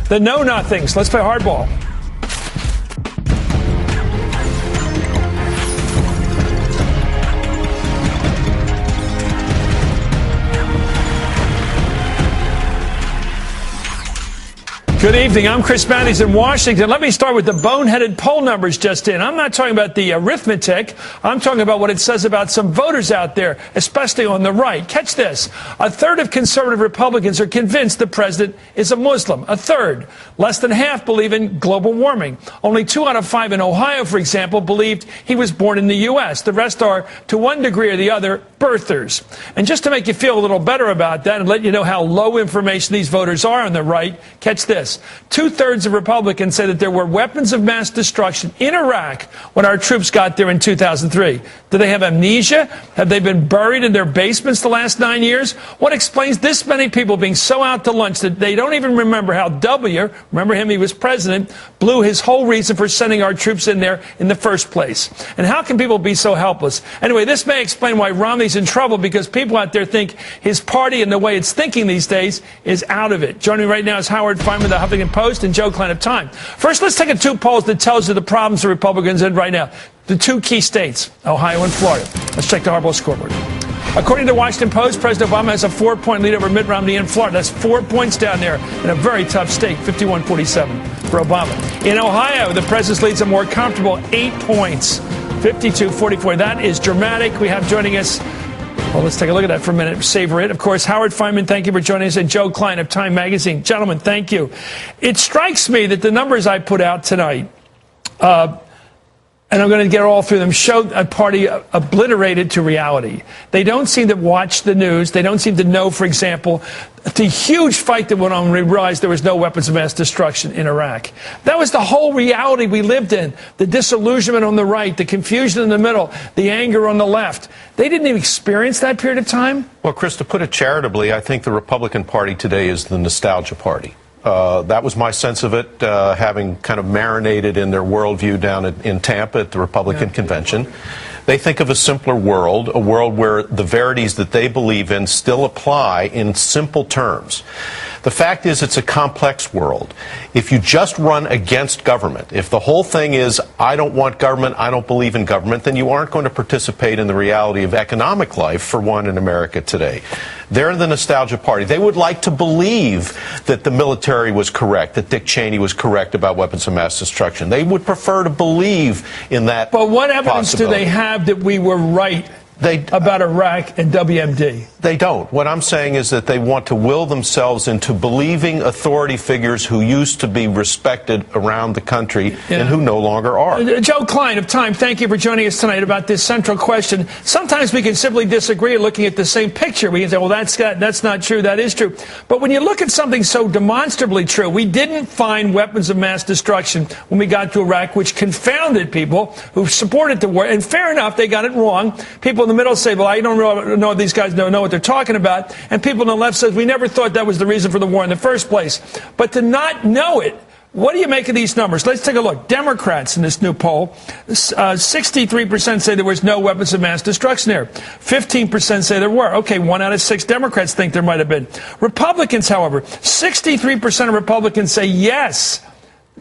the know-nothings. Let's play hardball. Good evening. I'm Chris Matthews in Washington. Let me start with the boneheaded poll numbers just in. I'm not talking about the arithmetic. I'm talking about what it says about some voters out there, especially on the right. Catch this. A third of conservative Republicans are convinced the president is a Muslim. A third. Less than half believe in global warming. Only 2 out of 5 in Ohio, for example, believed he was born in the U.S. The rest are, to one degree or the other, birthers. And just to make you feel a little better about that and let you know how low information these voters are on the right, catch this. 2/3 of Republicans say that there were weapons of mass destruction in Iraq when our troops got there in 2003. Do they have amnesia? Have they been buried in their basements the last 9 years? What explains this many people being so out to lunch that they don't even remember how W, remember him, he was president, blew his whole reason for sending our troops in there in the first place? And how can people be so helpless? Anyway, this may explain why Romney's in trouble, because people out there think his party and the way it's thinking these days is out of it. Joining me right now is Howard Fineman, the Huffington Post, and Joe Klein of Time. First, let's take 2 polls that tells you the problems the Republicans in right now. The 2 key states, Ohio and Florida. Let's check the hardball scoreboard. According to the Washington Post, President Obama has a 4-point lead over Mitt Romney in Florida. That's 4 points down there in a very tough state, 51-47 for Obama. In Ohio, the president leads a more comfortable 8 points, 52-44. That is dramatic. We have joining us, well, let's take a look at that for a minute. Savor it. Of course, Howard Fineman, thank you for joining us, and Joe Klein of Time Magazine. Gentlemen, thank you. It strikes me that the numbers I put out tonight, and I'm going to get all through them, show a party obliterated to reality. They don't seem to watch the news. They don't seem to know, for example, the huge fight that went on when we realized there was no weapons of mass destruction in Iraq. That was the whole reality we lived in. The disillusionment on the right, the confusion in the middle, the anger on the left. They didn't even experience that period of time. Well, Chris, to put it charitably, I think the Republican Party today is the nostalgia party. That was my sense of it, having kind of marinated in their worldview down in Tampa at the Republican convention. They think of a simpler world, a world where the verities that they believe in still apply in simple terms. The fact is, it's a complex world. If you just run against government, if the whole thing is, I don't want government, I don't believe in government, then you aren't going to participate in the reality of economic life, for one, in America today. They're the nostalgia party. They would like to believe that the military was correct, that Dick Cheney was correct about weapons of mass destruction. They would prefer to believe in that. But what evidence do they have that we were right about Iraq and WMD? They don't. What I'm saying is that they want to will themselves into believing authority figures who used to be respected around the country and who no longer are. Joe Klein of Time, thank you for joining us tonight about this central question. Sometimes we can simply disagree looking at the same picture. We can say, well, that's not true, that is true. But when you look at something so demonstrably true, we didn't find weapons of mass destruction when we got to Iraq, which confounded people who supported the war. And fair enough, they got it wrong. People in the middle say, well, I don't know if these guys don't know what they're talking about. And people on the left says, we never thought that was the reason for the war in the first place. But to not know it, what do you make of these numbers? Let's take a look. Democrats in this new poll, 63% say there was no weapons of mass destruction there. 15% say there were. Okay, 1 out of 6 Democrats think there might have been. Republicans, however, 63% of Republicans say yes,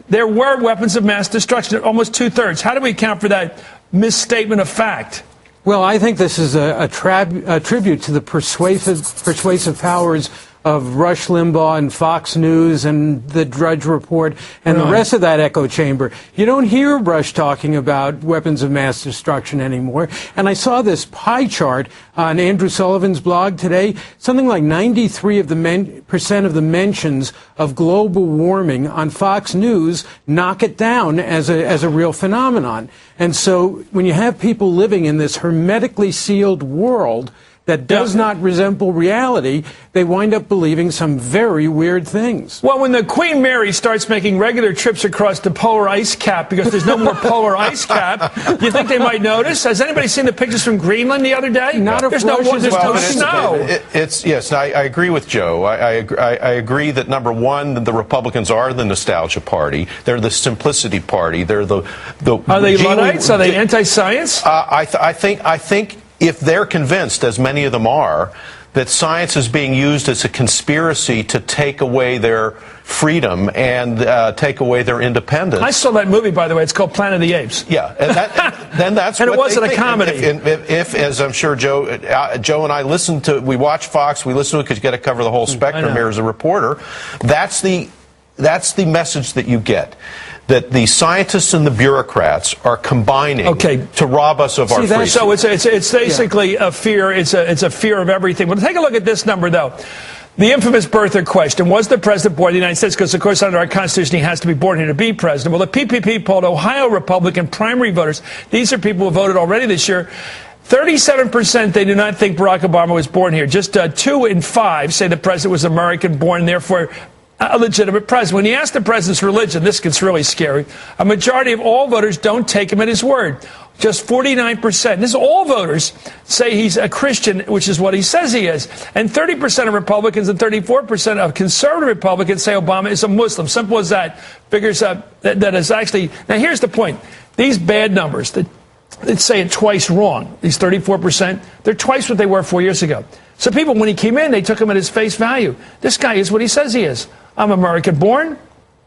there were weapons of mass destruction, almost 2/3. How do we account for that misstatement of fact? Well, I think this is a tribute to the persuasive powers of Rush Limbaugh and Fox News and the Drudge Report and the rest of that echo chamber. You don't hear Rush talking about weapons of mass destruction anymore. And I saw this pie chart on Andrew Sullivan's blog today. Something like 93% of the mentions of global warming on Fox News knock it down as a real phenomenon. And so when you have people living in this hermetically sealed world that does not resemble reality, they wind up believing some very weird things. Well, when the Queen Mary starts making regular trips across the polar ice cap because there's no more polar ice cap, do you think they might notice? Has anybody seen the pictures from Greenland the other day? There's no snow. Yes, I agree with Joe. I agree that, number one, the Republicans are the nostalgia party. They're the simplicity party. They're the Are they Luddites? Are they anti-science? I think if they're convinced, as many of them are, that science is being used as a conspiracy to take away their freedom and take away their independence. I saw that movie, by the way. It's called Planet of the Apes. Yeah, and then that's and what it wasn't a comedy. If, as I'm sure Joe and I listen to, we watch Fox, we listen to it because you got to cover the whole spectrum here as a reporter. That's the message that you get. That the scientists and the bureaucrats are combining to rob us of our freedom. So it's basically a fear. It's a fear of everything. Well, take a look at this number, though. The infamous birther question, was the president born in the United States? Because, of course, under our Constitution, he has to be born here to be president. Well, the PPP polled Ohio Republican primary voters. These are people who voted already this year. 37% they do not think Barack Obama was born here. Just 2 in 5 say the president was American born, therefore a legitimate president. When you ask the president's religion, this gets really scary. A majority of all voters don't take him at his word. Just 49%. This is all voters say he's a Christian, which is what he says he is. And 30% of Republicans and 34% of conservative Republicans say Obama is a Muslim. Simple as that. Figures that is actually... Now, here's the point. These bad numbers that say it twice wrong, these 34%, they're twice what they were 4 years ago. So people, when he came in, they took him at his face value. This guy is what he says he is. I'm American born,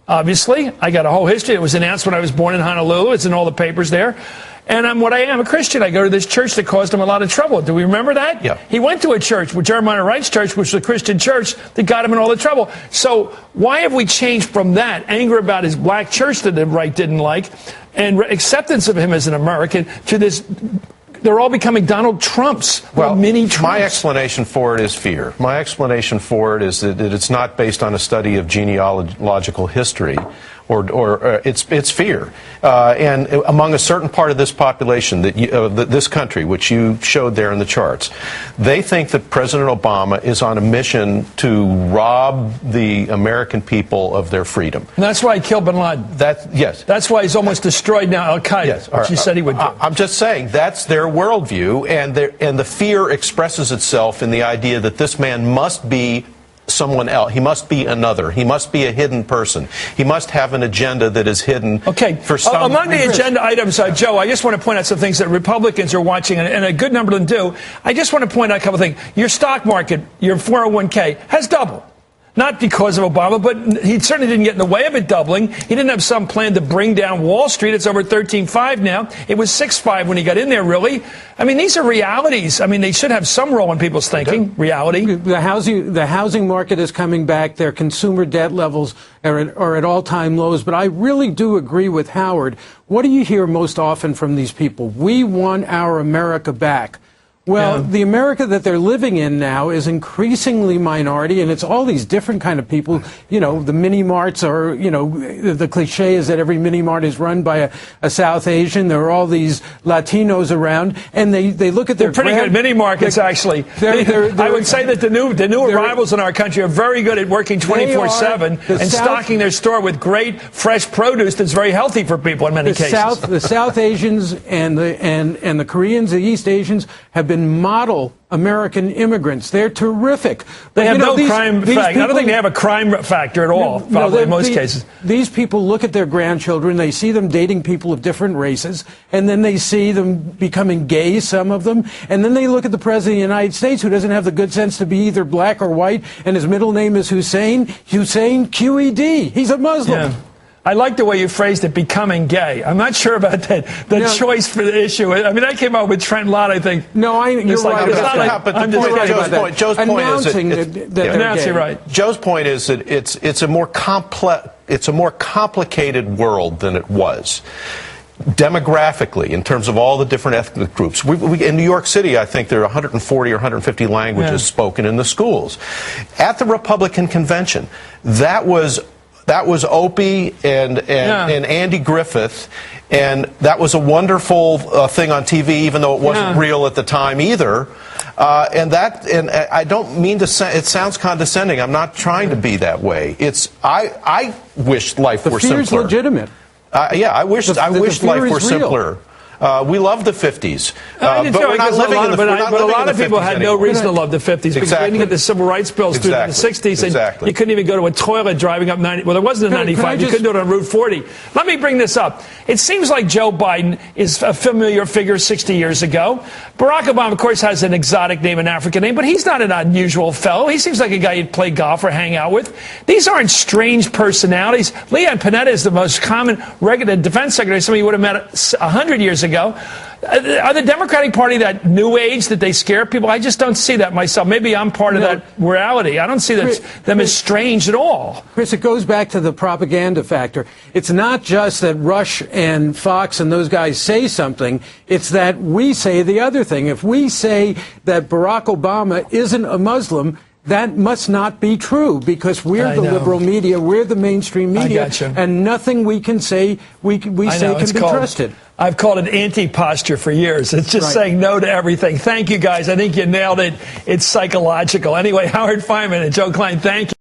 obviously. I got a whole history. It was announced when I was born in Honolulu. It's in all the papers there. And I'm what I am, a Christian. I go to this church that caused him a lot of trouble. Do we remember that? Yeah. He went to a church, Jeremiah Wright's church, which was a Christian church, that got him in all the trouble. So why have we changed from that, anger about his black church that the right didn't like, and acceptance of him as an American, to this... They're all becoming Donald Trumps, mini Trumps. My explanation for it is fear. My explanation for it is that it's not based on a study of genealogical history, or it's fear. And among a certain part of this population, this country, which you showed there in the charts, they think that President Obama is on a mission to rob the American people of their freedom. And that's why he killed bin Laden. Yes. That's why he's almost destroyed now Al-Qaeda, yes. which he said he would do. I'm just saying that's their worldview, and the fear expresses itself in the idea that this man must be someone else. He must be another. He must be a hidden person. He must have an agenda that is hidden. For some among the agenda items, Joe, I just want to point out some things that Republicans are watching, and a good number of them do. I just want to point out a couple of things. Your stock market, your 401k, has doubled. Not because of Obama, but he certainly didn't get in the way of it doubling. He didn't have some plan to bring down Wall Street. It's over 13.5 now. It was 6.5 when he got in there, really. I mean, these are realities. I mean, they should have some role in people's thinking. Reality. The housing market is coming back. Their consumer debt levels are at all-time lows. But I really do agree with Howard. What do you hear most often from these people? We want our America back. Well, the America that they're living in now is increasingly minority, and it's all these different kind of people. You know, the mini-marts are, you know, the cliche is that every mini-mart is run by a South Asian. There are all these Latinos around, and they look at their... They're pretty good mini-markets, actually. I would say that the new arrivals in our country are very good at working 24/7 and stocking their store with great, fresh produce that's very healthy for people in many cases. The South Asians and the Koreans, the East Asians, have been model American immigrants. They're terrific. They have no crime factor. I don't think they have a crime factor at all, probably in most cases. These people look at their grandchildren, they see them dating people of different races, and then they see them becoming gay, some of them, and then they look at the President of the United States, who doesn't have the good sense to be either black or white, and his middle name is Hussein QED. He's a Muslim. Yeah. I like the way you phrased it, becoming gay. I'm not sure about that. The choice for the issue. I mean, I came up with Trent Lott, I think. No, you're right. Joe's point is right. Joe's point is that it's a more complicated world than it was. Demographically, in terms of all the different ethnic groups. In New York City, I think there are 140 or 150 languages spoken in the schools. At the Republican convention, that was Opie and Andy Griffith, and that was a wonderful thing on TV, even though it wasn't real at the time either. And I don't mean to it sounds condescending. I'm not trying to be that way. I wish life were simpler. The fear is legitimate. I wish life were simpler. We love the 50s, I did but too. we're not living in the 50s. But a lot of people had no reason to love the 50s because Exactly. they didn't get the civil rights bills through in the 60s, and you couldn't even go to a toilet driving up 90. Well, there wasn't a 95. You couldn't do it on Route 40. Let me bring this up. It seems like Joe Biden is a familiar figure 60 years ago. Barack Obama, of course, has an exotic name, an African name, but he's not an unusual fellow. He seems like a guy you'd play golf or hang out with. These aren't strange personalities. Leon Panetta is the most common regular defense secretary, somebody you would have met 100 years ago. Are the Democratic Party that new age that they scare people? I just don't see that myself. Maybe I'm part of that reality. I don't see them as strange at all. Chris, it goes back to the propaganda factor. It's not just that Rush and Fox and those guys say something. It's that we say the other thing. If we say that Barack Obama isn't a Muslim, that must not be true because we're the liberal media, we're the mainstream media, and nothing we can say we say can be trusted. I've called it anti-posture for years. It's just saying no to everything. Thank you, guys. I think you nailed it. It's psychological. Anyway, Howard Fineman and Joe Klein, thank you.